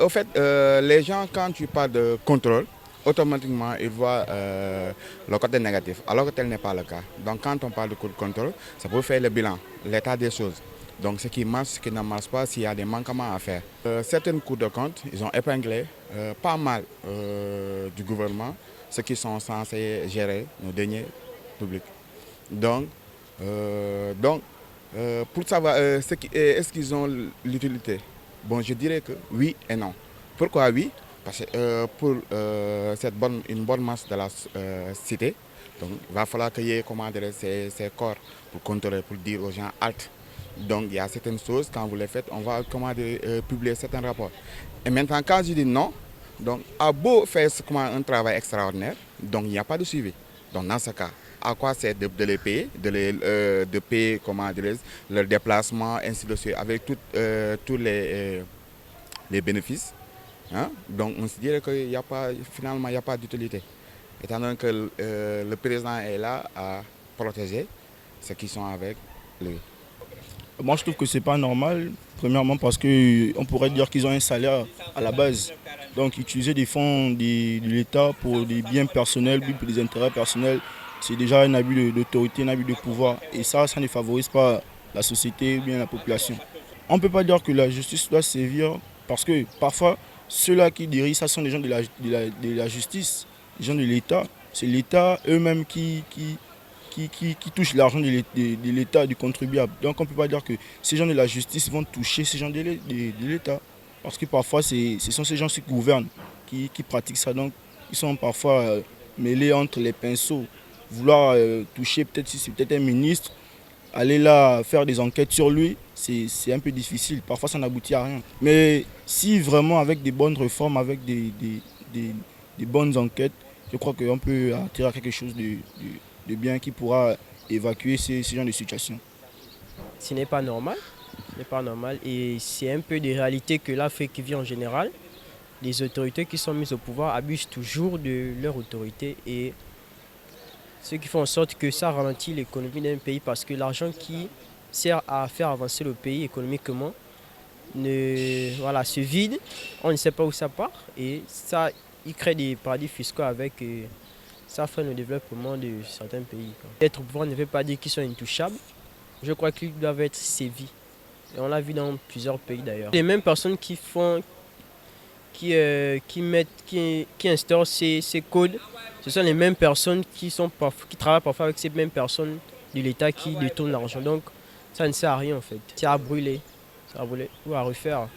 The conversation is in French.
au fait, les gens, quand tu parles de contrôle, automatiquement, ils voient le côté négatif, alors que tel n'est pas le cas. Donc, quand on parle de contrôle, ça peut faire le bilan, l'état des choses. Donc, ce qui marche, ce qui ne marche pas, s'il y a des manquements à faire. Certaines cours de compte, ils ont épinglé pas mal du gouvernement, ceux qui sont censés gérer nos deniers publics. Donc, pour savoir est-ce qu'ils ont l'utilité, bon, je dirais que oui et non. Pourquoi oui? Parce que pour une bonne masse de la cité, donc, il va falloir qu'il y ait ces corps pour contrôler, pour dire aux gens halte. Donc il y a certaines choses, quand vous les faites, on va publier certains rapports. Et maintenant, quand je dis non, donc à beau faire un travail extraordinaire, donc il n'y a pas de suivi. Donc dans ce cas, à quoi c'est de les payer, de payer leur déplacement, ainsi de suite, avec tous les bénéfices. Hein? Donc on se dirait qu'il n'y a pas, finalement, il n'y a pas d'utilité. Étant donné que le président est là à protéger ceux qui sont avec lui. Moi, je trouve que c'est pas normal. Premièrement, parce qu'on pourrait dire qu'ils ont un salaire à la base. Donc, utiliser des fonds de l'État pour des biens personnels, pour des intérêts personnels, c'est déjà un abus d'autorité, un abus de pouvoir. Et ça ne favorise pas la société ou bien la population. On ne peut pas dire que la justice doit sévir parce que parfois, ceux-là qui dirigent, ça sont des gens de la justice, des gens de l'État. C'est l'État eux-mêmes qui touchent l'argent de l'État, du contribuable. Donc on ne peut pas dire que ces gens de la justice vont toucher ces gens de l'État. Parce que parfois, ce sont ces gens qui gouvernent, qui pratiquent ça. Donc ils sont parfois mêlés entre les pinceaux. Vouloir toucher, peut-être si c'est peut-être un ministre, aller là faire des enquêtes sur lui, c'est un peu difficile. Parfois, ça n'aboutit à rien. Mais si vraiment avec des bonnes réformes, avec des bonnes enquêtes, je crois qu'on peut attirer à quelque chose de bien qui pourra évacuer ces genres de situations. Ce n'est pas normal. Ce n'est pas normal. Et c'est un peu des réalités que l'Afrique vit en général. Les autorités qui sont mises au pouvoir abusent toujours de leur autorité et ce qui fait en sorte que ça ralentit l'économie d'un pays parce que l'argent qui sert à faire avancer le pays économiquement se vide, on ne sait pas où ça part et ça, il crée des paradis fiscaux avec ça freine le développement de certains pays. Être au pouvoir ne veut pas dire qu'ils sont intouchables, je crois qu'ils doivent être sévis. Et on l'a vu dans plusieurs pays d'ailleurs. Les mêmes personnes qui instaurent ces codes, ce sont les mêmes personnes qui travaillent parfois avec ces mêmes personnes de l'État qui détournent l'argent. Donc ça ne sert à rien en fait. C'est à brûler ou à refaire.